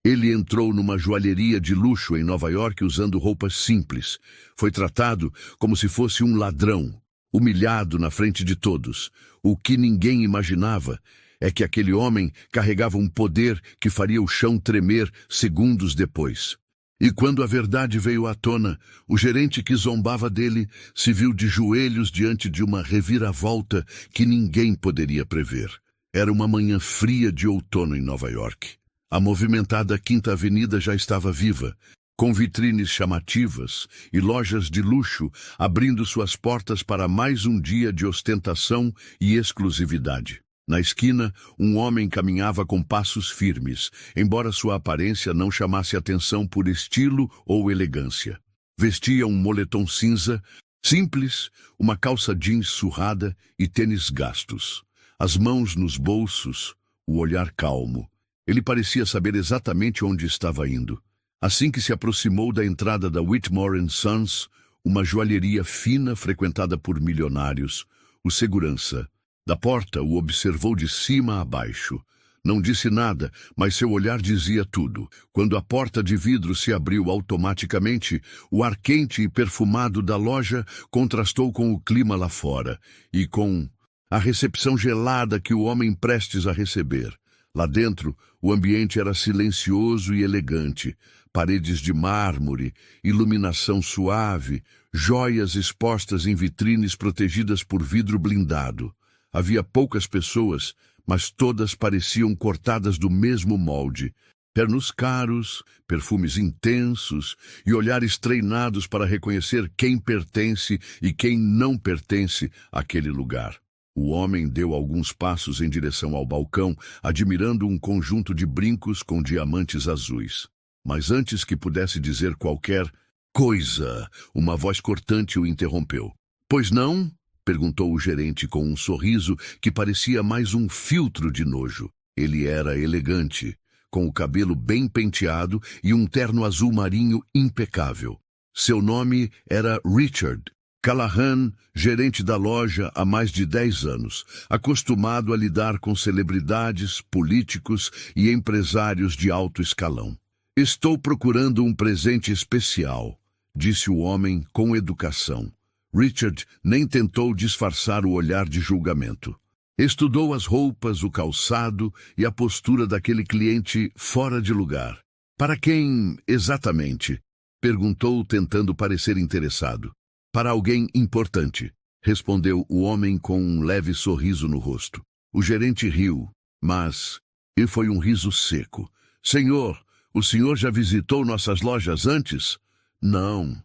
Ele entrou numa joalheria de luxo em Nova York usando roupas simples. Foi tratado como se fosse um ladrão, humilhado na frente de todos. O que ninguém imaginava é que aquele homem carregava um poder que faria o chão tremer segundos depois. E quando a verdade veio à tona, o gerente que zombava dele se viu de joelhos diante de uma reviravolta que ninguém poderia prever. Era uma manhã fria de outono em Nova York. A movimentada Quinta Avenida já estava viva, com vitrines chamativas e lojas de luxo abrindo suas portas para mais um dia de ostentação e exclusividade. Na esquina, um homem caminhava com passos firmes, embora sua aparência não chamasse atenção por estilo ou elegância. Vestia um moletom cinza, simples, uma calça jeans surrada e tênis gastos. As mãos nos bolsos, o olhar calmo. Ele parecia saber exatamente onde estava indo. Assim que se aproximou da entrada da Whitmore & Sons, uma joalheria fina frequentada por milionários, o segurança da porta o observou de cima a baixo. Não disse nada, mas seu olhar dizia tudo. Quando a porta de vidro se abriu automaticamente, o ar quente e perfumado da loja contrastou com o clima lá fora e com a recepção gelada que o homem prestes a receber. Lá dentro, o ambiente era silencioso e elegante. Paredes de mármore, iluminação suave, joias expostas em vitrines protegidas por vidro blindado. Havia poucas pessoas, mas todas pareciam cortadas do mesmo molde. Ternos caros, perfumes intensos e olhares treinados para reconhecer quem pertence e quem não pertence àquele lugar. O homem deu alguns passos em direção ao balcão, admirando um conjunto de brincos com diamantes azuis. Mas antes que pudesse dizer qualquer coisa, uma voz cortante o interrompeu. "Pois não?" perguntou o gerente com um sorriso que parecia mais um filtro de nojo. Ele era elegante, com o cabelo bem penteado e um terno azul marinho impecável. Seu nome era Richard Callahan, gerente da loja há mais de 10 anos, acostumado a lidar com celebridades, políticos e empresários de alto escalão. "Estou procurando um presente especial", disse o homem com educação. Richard nem tentou disfarçar o olhar de julgamento. Estudou as roupas, o calçado e a postura daquele cliente fora de lugar. "Para quem, exatamente?" perguntou, tentando parecer interessado. "Para alguém importante", respondeu o homem com um leve sorriso no rosto. O gerente riu, mas foi um riso seco. "Senhor, o senhor já visitou nossas lojas antes?" "Não."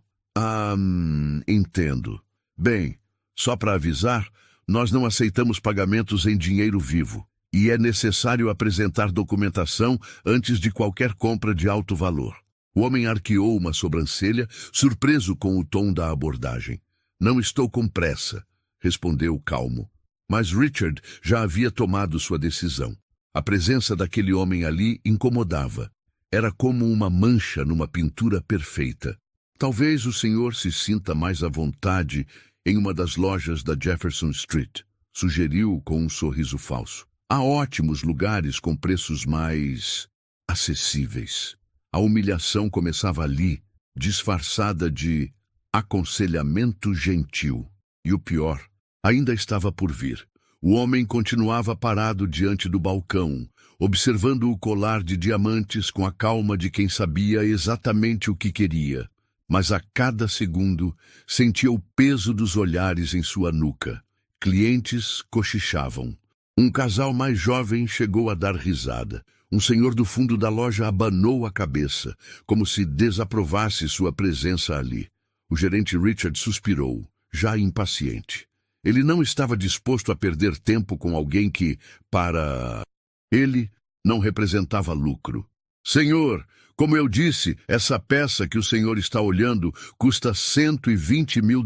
Entendo. Bem, só para avisar, nós não aceitamos pagamentos em dinheiro vivo e é necessário apresentar documentação antes de qualquer compra de alto valor. O homem arqueou uma sobrancelha, surpreso com o tom da abordagem. "Não estou com pressa", respondeu calmo. Mas Richard já havia tomado sua decisão. A presença daquele homem ali incomodava. Era como uma mancha numa pintura perfeita. "Talvez o senhor se sinta mais à vontade em uma das lojas da Jefferson Street", sugeriu com um sorriso falso. "Há ótimos lugares com preços mais acessíveis." A humilhação começava ali, disfarçada de aconselhamento gentil. E o pior ainda estava por vir. O homem continuava parado diante do balcão, observando o colar de diamantes com a calma de quem sabia exatamente o que queria. Mas a cada segundo sentia o peso dos olhares em sua nuca. Clientes cochichavam. Um casal mais jovem chegou a dar risada. Um senhor do fundo da loja abanou a cabeça, como se desaprovasse sua presença ali. O gerente Richard suspirou, já impaciente. Ele não estava disposto a perder tempo com alguém que, para ele, não representava lucro. "Senhor, como eu disse, essa peça que o senhor está olhando custa $120 mil",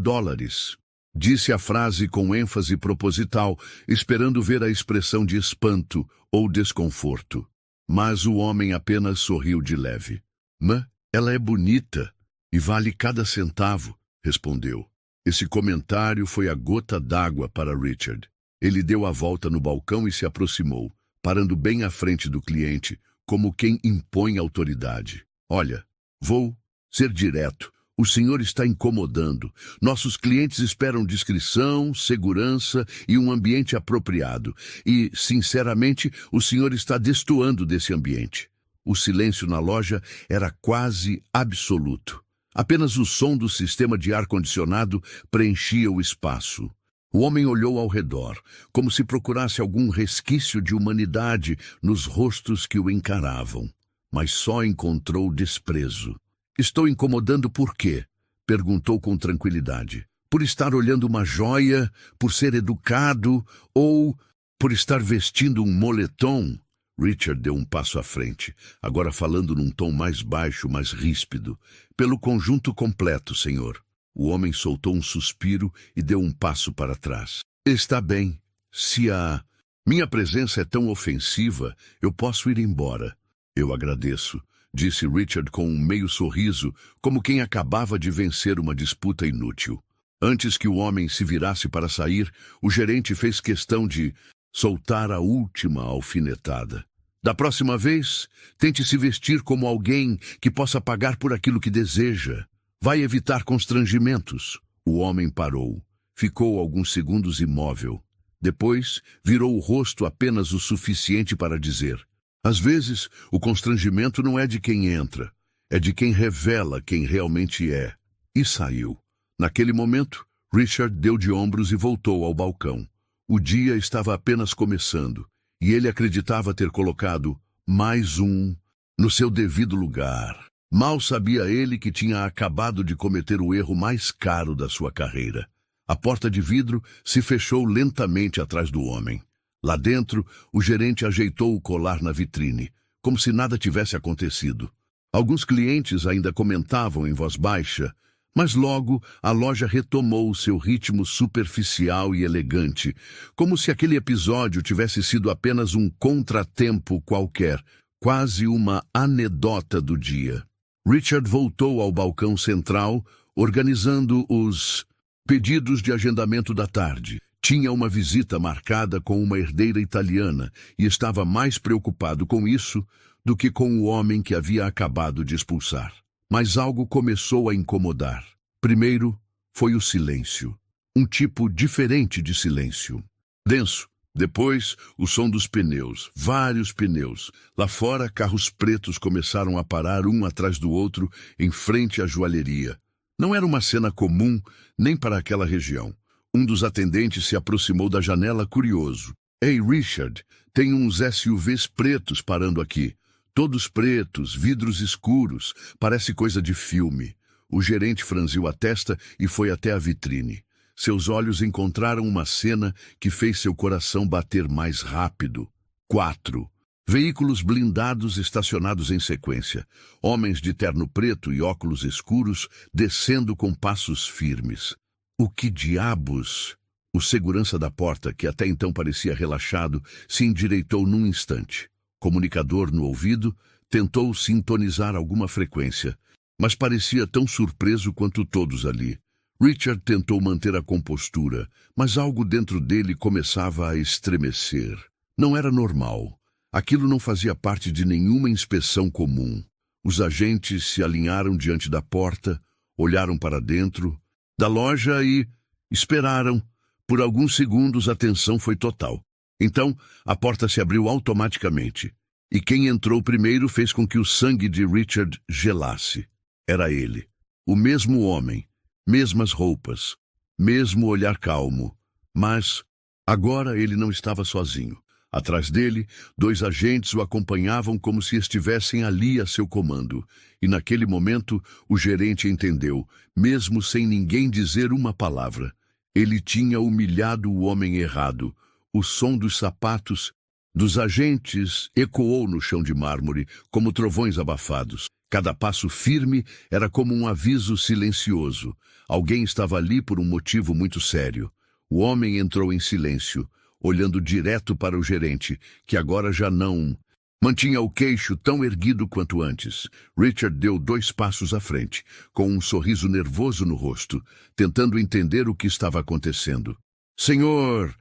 disse a frase com ênfase proposital, esperando ver a expressão de espanto ou desconforto. Mas o homem apenas sorriu de leve. "Mas ela é bonita e vale cada centavo", respondeu. Esse comentário foi a gota d'água para Richard. Ele deu a volta no balcão e se aproximou, parando bem à frente do cliente, como quem impõe autoridade. Olha, vou ser direto. O senhor está incomodando. Nossos clientes esperam discrição, segurança e um ambiente apropriado. E, sinceramente, o senhor está destoando desse ambiente. O silêncio na loja era quase absoluto. Apenas o som do sistema de ar-condicionado preenchia o espaço. O homem olhou ao redor, como se procurasse algum resquício de humanidade nos rostos que o encaravam, mas só encontrou desprezo. Estou incomodando por quê? Perguntou com tranquilidade. Por estar olhando uma joia, por ser educado ou por estar vestindo um moletom? Richard deu um passo à frente, agora falando num tom mais baixo, mais ríspido. Pelo conjunto completo, senhor. O homem soltou um suspiro e deu um passo para trás. Está bem. Se a minha presença é tão ofensiva, eu posso ir embora. Eu agradeço, disse Richard com um meio sorriso, como quem acabava de vencer uma disputa inútil. Antes que o homem se virasse para sair, o gerente fez questão de soltar a última alfinetada. Da próxima vez, tente se vestir como alguém que possa pagar por aquilo que deseja. Vai evitar constrangimentos. O homem parou. Ficou alguns segundos imóvel. Depois, virou o rosto apenas o suficiente para dizer: às vezes, o constrangimento não é de quem entra, é de quem revela quem realmente é. E saiu. Naquele momento, Richard deu de ombros e voltou ao balcão. O dia estava apenas começando, e ele acreditava ter colocado mais um no seu devido lugar. Mal sabia ele que tinha acabado de cometer o erro mais caro da sua carreira. A porta de vidro se fechou lentamente atrás do homem. Lá dentro, o gerente ajeitou o colar na vitrine, como se nada tivesse acontecido. Alguns clientes ainda comentavam em voz baixa, mas logo a loja retomou o seu ritmo superficial e elegante, como se aquele episódio tivesse sido apenas um contratempo qualquer, quase uma anedota do dia. Richard voltou ao balcão central, organizando os pedidos de agendamento da tarde. Tinha uma visita marcada com uma herdeira italiana e estava mais preocupado com isso do que com o homem que havia acabado de expulsar. Mas algo começou a incomodar. Primeiro, foi o silêncio. Um tipo diferente de silêncio. Denso. Depois, o som dos pneus. Vários pneus. Lá fora, carros pretos começaram a parar um atrás do outro em frente à joalheria. Não era uma cena comum nem para aquela região. Um dos atendentes se aproximou da janela curioso. Ei, Richard, tem uns SUVs pretos parando aqui. Todos pretos, vidros escuros. Parece coisa de filme. O gerente franziu a testa e foi até a vitrine. Seus olhos encontraram uma cena que fez seu coração bater mais rápido. 4. Veículos blindados estacionados em sequência. Homens de terno preto e óculos escuros descendo com passos firmes. O que diabos? O segurança da porta, que até então parecia relaxado, se endireitou num instante. Comunicador no ouvido, tentou sintonizar alguma frequência, mas parecia tão surpreso quanto todos ali. Richard tentou manter a compostura, mas algo dentro dele começava a estremecer. Não era normal. Aquilo não fazia parte de nenhuma inspeção comum. Os agentes se alinharam diante da porta, olharam para dentro da loja e esperaram. Por alguns segundos a tensão foi total. Então, a porta se abriu automaticamente. E quem entrou primeiro fez com que o sangue de Richard gelasse. Era ele. O mesmo homem. Mesmas roupas, mesmo olhar calmo. Mas agora ele não estava sozinho. Atrás dele, 2 agentes o acompanhavam como se estivessem ali a seu comando. E naquele momento, o gerente entendeu, mesmo sem ninguém dizer uma palavra. Ele tinha humilhado o homem errado. O som dos sapatos dos agentes ecoou no chão de mármore, como trovões abafados. Cada passo firme era como um aviso silencioso. Alguém estava ali por um motivo muito sério. O homem entrou em silêncio, olhando direto para o gerente, que agora já não mantinha o queixo tão erguido quanto antes. Richard deu 2 passos à frente, com um sorriso nervoso no rosto, tentando entender o que estava acontecendo. Senhor,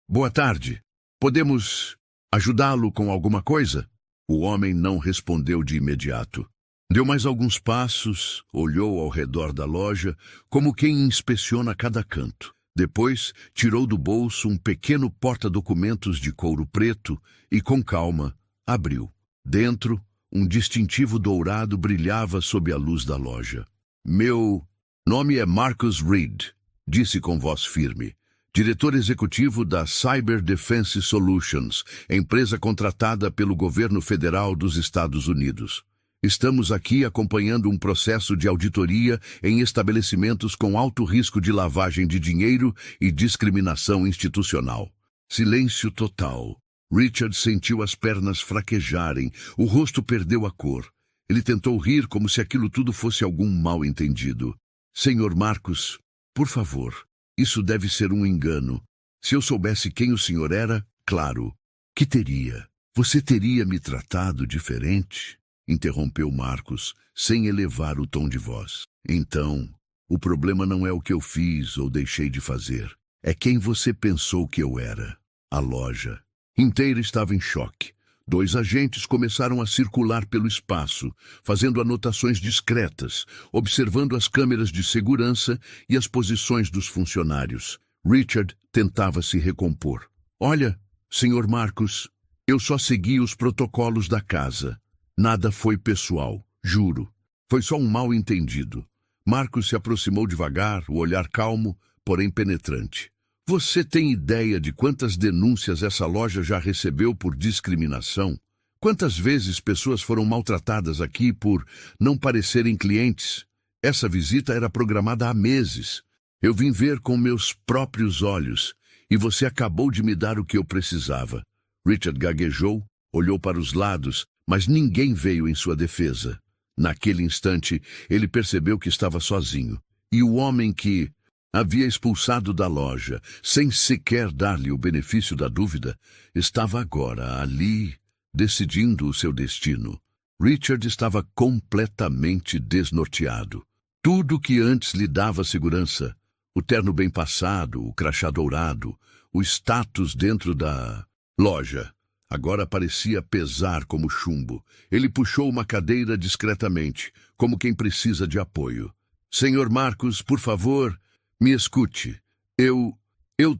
boa tarde. Podemos ajudá-lo com alguma coisa? O homem não respondeu de imediato. Deu mais alguns passos, olhou ao redor da loja, como quem inspeciona cada canto. Depois, tirou do bolso um pequeno porta-documentos de couro preto e, com calma, abriu. Dentro, um distintivo dourado brilhava sob a luz da loja. Meu nome é Marcus Reed, disse com voz firme. Diretor executivo da Cyber Defense Solutions, empresa contratada pelo governo federal dos Estados Unidos. Estamos aqui acompanhando um processo de auditoria em estabelecimentos com alto risco de lavagem de dinheiro e discriminação institucional. Silêncio total. Richard sentiu as pernas fraquejarem, o rosto perdeu a cor. Ele tentou rir como se aquilo tudo fosse algum mal-entendido. Senhor Marcus, por favor, isso deve ser um engano. Se eu soubesse quem o senhor era, claro, que teria. Você teria me tratado diferente? Interrompeu Marcus, sem elevar o tom de voz. Então, o problema não é o que eu fiz ou deixei de fazer. É quem você pensou que eu era. A loja inteira estava em choque. 2 agentes começaram a circular pelo espaço, fazendo anotações discretas, observando as câmeras de segurança e as posições dos funcionários. Richard tentava se recompor. Olha, Sr. Marcus, eu só segui os protocolos da casa. Nada foi pessoal, juro. Foi só um mal-entendido. Marcus se aproximou devagar, o olhar calmo, porém penetrante. Você tem ideia de quantas denúncias essa loja já recebeu por discriminação? Quantas vezes pessoas foram maltratadas aqui por não parecerem clientes? Essa visita era programada há meses. Eu vim ver com meus próprios olhos, e você acabou de me dar o que eu precisava. Richard gaguejou, olhou para os lados, mas ninguém veio em sua defesa. Naquele instante, ele percebeu que estava sozinho, e o homem que havia expulsado da loja, sem sequer dar-lhe o benefício da dúvida, estava agora ali, decidindo o seu destino. Richard estava completamente desnorteado. Tudo que antes lhe dava segurança, o terno bem passado, o crachá dourado, o status dentro da loja, agora parecia pesar como chumbo. Ele puxou uma cadeira discretamente, como quem precisa de apoio. Senhor Marcus, por favor, me escute. Eu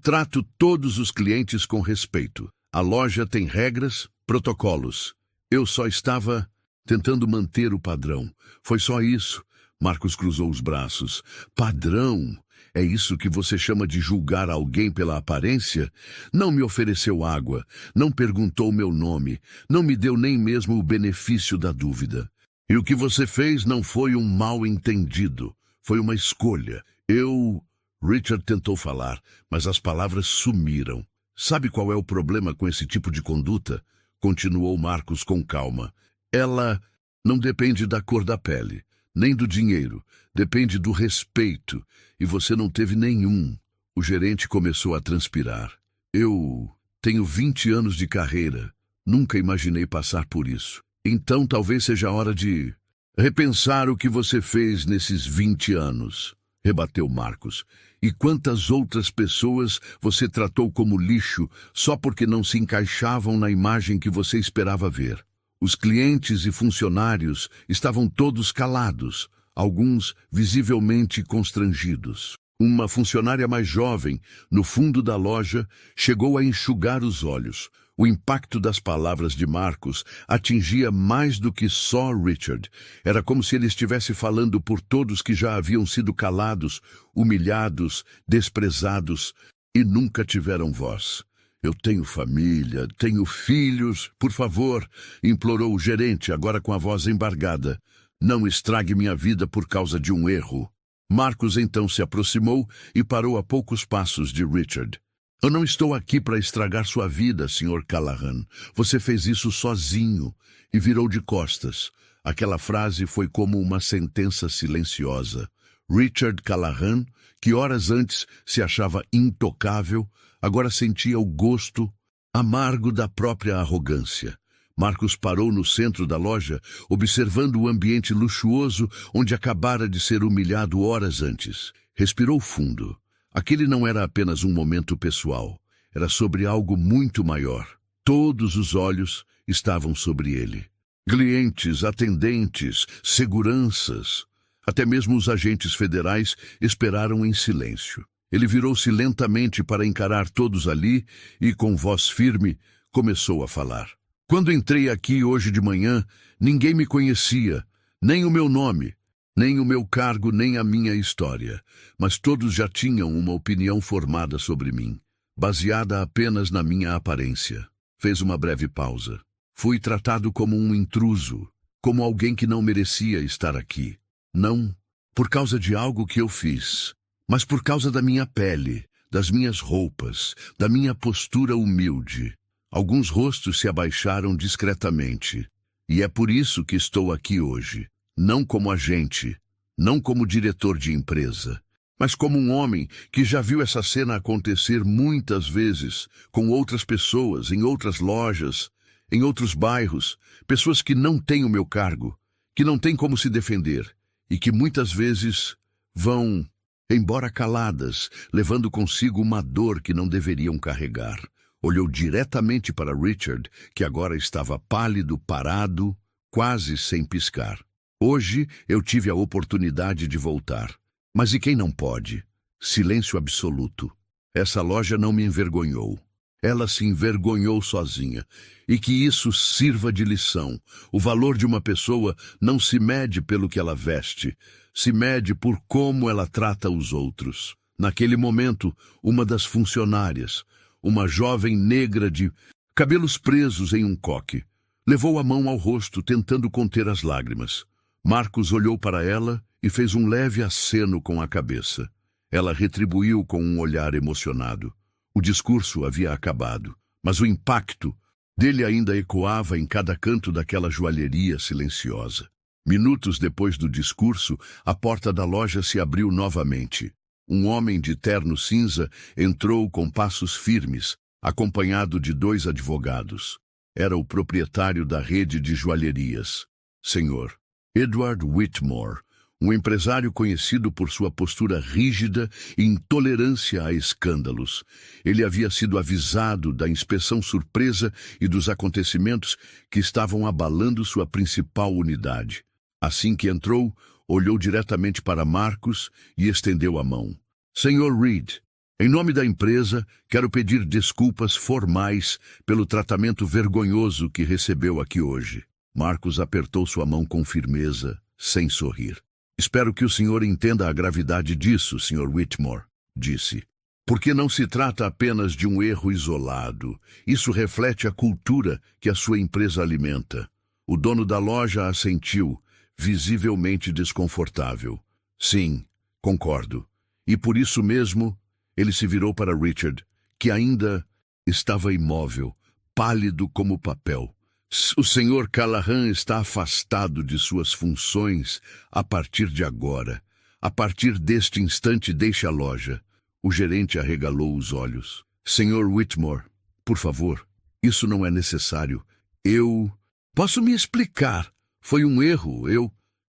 trato todos os clientes com respeito. A loja tem regras, protocolos. Eu só estava tentando manter o padrão. Foi só isso. Marcus cruzou os braços. Padrão? É isso que você chama de julgar alguém pela aparência? Não me ofereceu água, não perguntou meu nome, não me deu nem mesmo o benefício da dúvida. E o que você fez não foi um mal-entendido, foi uma escolha. Richard tentou falar, mas as palavras sumiram. Sabe qual é o problema com esse tipo de conduta? Continuou Marcus com calma. Ela não depende da cor da pele, nem do dinheiro. Depende do respeito, e você não teve nenhum. O gerente começou a transpirar. Eu tenho 20 anos de carreira. Nunca imaginei passar por isso. Então talvez seja a hora de repensar o que você fez nesses 20 anos, rebateu Marcus. E quantas outras pessoas você tratou como lixo só porque não se encaixavam na imagem que você esperava ver? Os clientes e funcionários estavam todos calados, alguns visivelmente constrangidos. Uma funcionária mais jovem, no fundo da loja, chegou a enxugar os olhos. O impacto das palavras de Marcus atingia mais do que só Richard. Era como se ele estivesse falando por todos que já haviam sido calados, humilhados, desprezados e nunca tiveram voz. Eu tenho família, tenho filhos, por favor, implorou o gerente, agora com a voz embargada. Não estrague minha vida por causa de um erro. Marcus então se aproximou e parou a poucos passos de Richard. Eu não estou aqui para estragar sua vida, Sr. Callahan. Você fez isso sozinho. E virou de costas. Aquela frase foi como uma sentença silenciosa. Richard Callahan, que horas antes se achava intocável, agora sentia o gosto amargo da própria arrogância. Marcus parou no centro da loja, observando o ambiente luxuoso onde acabara de ser humilhado horas antes. Respirou fundo. Aquele não era apenas um momento pessoal. Era sobre algo muito maior. Todos os olhos estavam sobre ele. Clientes, atendentes, seguranças, até mesmo os agentes federais esperaram em silêncio. Ele virou-se lentamente para encarar todos ali e, com voz firme, começou a falar. Quando entrei aqui hoje de manhã, ninguém me conhecia, nem o meu nome, nem o meu cargo, nem a minha história, mas todos já tinham uma opinião formada sobre mim, baseada apenas na minha aparência. Fez uma breve pausa. Fui tratado como um intruso, como alguém que não merecia estar aqui. Não por causa de algo que eu fiz, mas por causa da minha pele, das minhas roupas, da minha postura humilde. Alguns rostos se abaixaram discretamente, e é por isso que estou aqui hoje, não como agente, não como diretor de empresa, mas como um homem que já viu essa cena acontecer muitas vezes com outras pessoas, em outras lojas, em outros bairros, pessoas que não têm o meu cargo, que não têm como se defender e que muitas vezes vão embora caladas, levando consigo uma dor que não deveriam carregar. Olhou diretamente para Richard, que agora estava pálido, parado, quase sem piscar. Hoje eu tive a oportunidade de voltar. Mas e quem não pode? Silêncio absoluto. Essa loja não me envergonhou. Ela se envergonhou sozinha. E que isso sirva de lição. O valor de uma pessoa não se mede pelo que ela veste, se mede por como ela trata os outros. Naquele momento, uma das funcionárias, uma jovem negra de cabelos presos em um coque, levou a mão ao rosto tentando conter as lágrimas. Marcos olhou para ela e fez um leve aceno com a cabeça. Ela retribuiu com um olhar emocionado. O discurso havia acabado, mas o impacto dele ainda ecoava em cada canto daquela joalheria silenciosa. Minutos depois do discurso, a porta da loja se abriu novamente. Um homem de terno cinza entrou com passos firmes, acompanhado de 2 advogados. Era o proprietário da rede de joalherias, Sr. Edward Whitmore, um empresário conhecido por sua postura rígida e intolerância a escândalos. Ele havia sido avisado da inspeção surpresa e dos acontecimentos que estavam abalando sua principal unidade. Assim que entrou, olhou diretamente para Marcos e estendeu a mão. Sr. Reed, em nome da empresa, quero pedir desculpas formais pelo tratamento vergonhoso que recebeu aqui hoje. Marcos apertou sua mão com firmeza, sem sorrir. Espero que o senhor entenda a gravidade disso, Sr. Whitmore, disse. Porque não se trata apenas de um erro isolado. Isso reflete a cultura que a sua empresa alimenta. O dono da loja assentiu, visivelmente desconfortável. Sim, concordo. E por isso mesmo, ele se virou para Richard, que ainda estava imóvel, pálido como papel. O Sr. Callahan está afastado de suas funções a partir de agora. A partir deste instante, deixe a loja. O gerente arregalou os olhos. Sr. Whitmore, por favor, isso não é necessário. Posso me explicar. Foi um erro.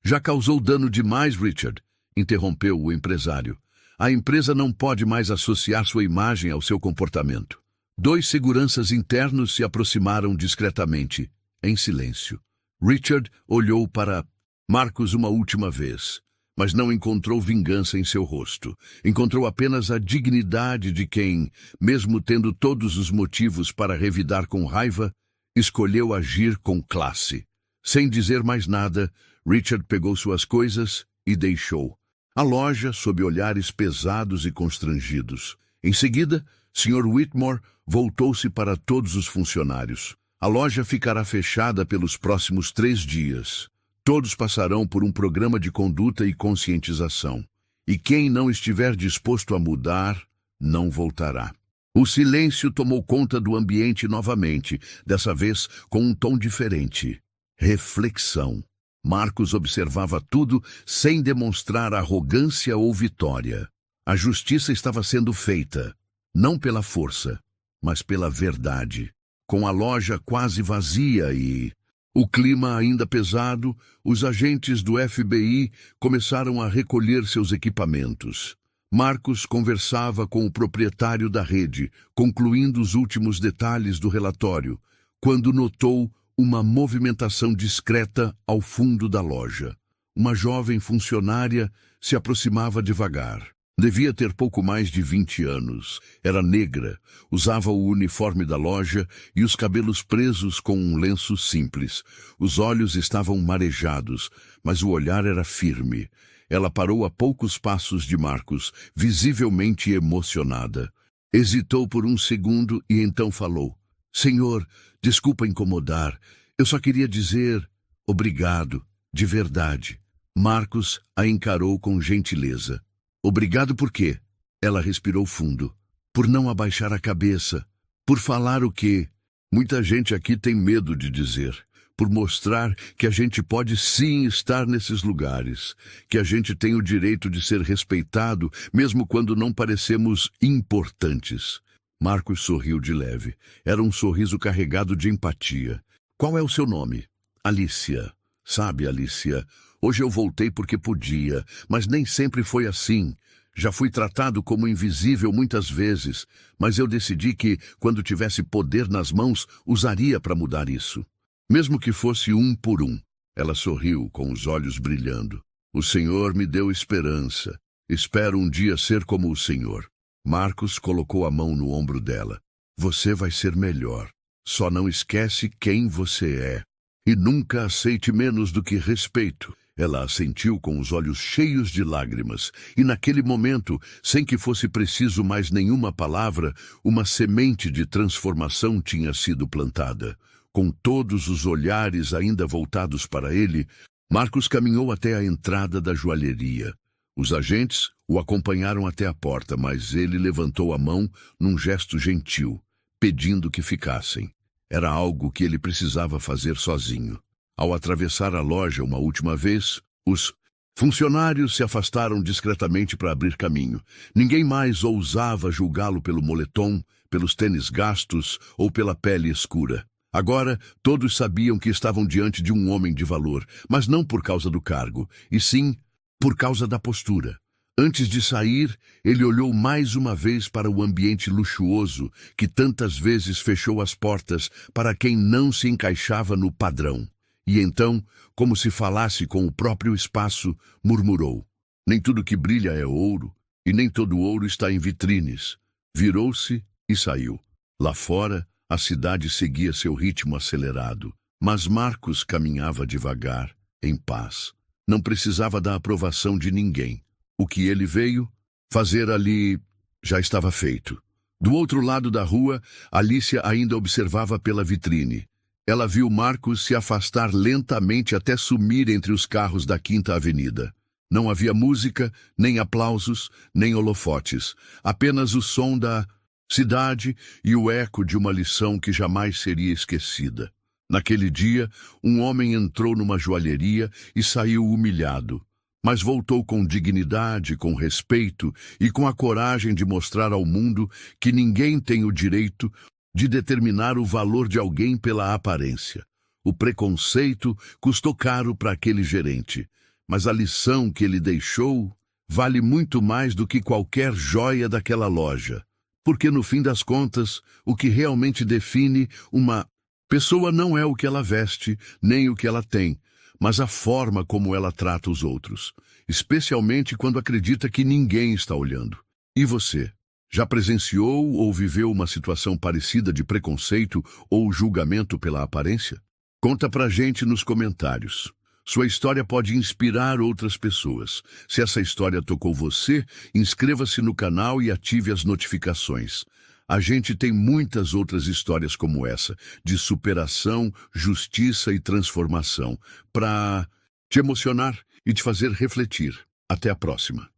Já causou dano demais, Richard, interrompeu o empresário. A empresa não pode mais associar sua imagem ao seu comportamento. 2 seguranças internos se aproximaram discretamente, em silêncio. Richard olhou para Marcos uma última vez, mas não encontrou vingança em seu rosto. Encontrou apenas a dignidade de quem, mesmo tendo todos os motivos para revidar com raiva, escolheu agir com classe. Sem dizer mais nada, Richard pegou suas coisas e deixou a loja sob olhares pesados e constrangidos. Em seguida, Sr. Whitmore voltou-se para todos os funcionários. A loja ficará fechada pelos próximos 3 dias. Todos passarão por um programa de conduta e conscientização. E quem não estiver disposto a mudar, não voltará. O silêncio tomou conta do ambiente novamente, dessa vez com um tom diferente. Reflexão. Marcos observava tudo sem demonstrar arrogância ou vitória. A justiça estava sendo feita, não pela força, mas pela verdade. Com a loja quase vazia e o clima ainda pesado, os agentes do FBI começaram a recolher seus equipamentos. Marcos conversava com o proprietário da rede, concluindo os últimos detalhes do relatório, quando notou uma movimentação discreta ao fundo da loja. Uma jovem funcionária se aproximava devagar. Devia ter pouco mais de 20 anos. Era negra, usava o uniforme da loja e os cabelos presos com um lenço simples. Os olhos estavam marejados, mas o olhar era firme. Ela parou a poucos passos de Marcos, visivelmente emocionada. Hesitou por um segundo e então falou: "Senhor, desculpa incomodar. Eu só queria dizer obrigado, de verdade." Marcos a encarou com gentileza. "Obrigado por quê?" Ela respirou fundo. "Por não abaixar a cabeça. Por falar o que muita gente aqui tem medo de dizer. Por mostrar que a gente pode sim estar nesses lugares. Que a gente tem o direito de ser respeitado, mesmo quando não parecemos importantes." Marcos sorriu de leve. Era um sorriso carregado de empatia. "Qual é o seu nome?" "Alicia." "Sabe, Alicia, hoje eu voltei porque podia, mas nem sempre foi assim. Já fui tratado como invisível muitas vezes, mas eu decidi que, quando tivesse poder nas mãos, usaria para mudar isso. Mesmo que fosse um por um." Ela sorriu, com os olhos brilhando. "O Senhor me deu esperança. Espero um dia ser como o Senhor." Marcos colocou a mão no ombro dela. "Você vai ser melhor. Só não esquece quem você é. E nunca aceite menos do que respeito." Ela assentiu com os olhos cheios de lágrimas, e naquele momento, sem que fosse preciso mais nenhuma palavra, uma semente de transformação tinha sido plantada. Com todos os olhares ainda voltados para ele, Marcos caminhou até a entrada da joalheria. Os agentes o acompanharam até a porta, mas ele levantou a mão num gesto gentil, pedindo que ficassem. Era algo que ele precisava fazer sozinho. Ao atravessar a loja uma última vez, os funcionários se afastaram discretamente para abrir caminho. Ninguém mais ousava julgá-lo pelo moletom, pelos tênis gastos ou pela pele escura. Agora, todos sabiam que estavam diante de um homem de valor, mas não por causa do cargo, e sim por causa da postura. Antes de sair, ele olhou mais uma vez para o ambiente luxuoso que tantas vezes fechou as portas para quem não se encaixava no padrão. E então, como se falasse com o próprio espaço, murmurou: "Nem tudo que brilha é ouro, e nem todo ouro está em vitrines." Virou-se e saiu. Lá fora, a cidade seguia seu ritmo acelerado, mas Marcos caminhava devagar, em paz. Não precisava da aprovação de ninguém. O que ele veio fazer ali já estava feito. Do outro lado da rua, Alicia ainda observava pela vitrine. Ela viu Marcos se afastar lentamente até sumir entre os carros da Quinta Avenida. Não havia música, nem aplausos, nem holofotes. Apenas o som da cidade e o eco de uma lição que jamais seria esquecida. Naquele dia, um homem entrou numa joalheria e saiu humilhado, mas voltou com dignidade, com respeito e com a coragem de mostrar ao mundo que ninguém tem o direito de determinar o valor de alguém pela aparência. O preconceito custou caro para aquele gerente, mas a lição que ele deixou vale muito mais do que qualquer joia daquela loja. Porque, no fim das contas, o que realmente define uma pessoa não é o que ela veste, nem o que ela tem, mas a forma como ela trata os outros, especialmente quando acredita que ninguém está olhando. E você? Já presenciou ou viveu uma situação parecida de preconceito ou julgamento pela aparência? Conta pra gente nos comentários. Sua história pode inspirar outras pessoas. Se essa história tocou você, inscreva-se no canal e ative as notificações. A gente tem muitas outras histórias como essa, de superação, justiça e transformação, para te emocionar e te fazer refletir. Até a próxima.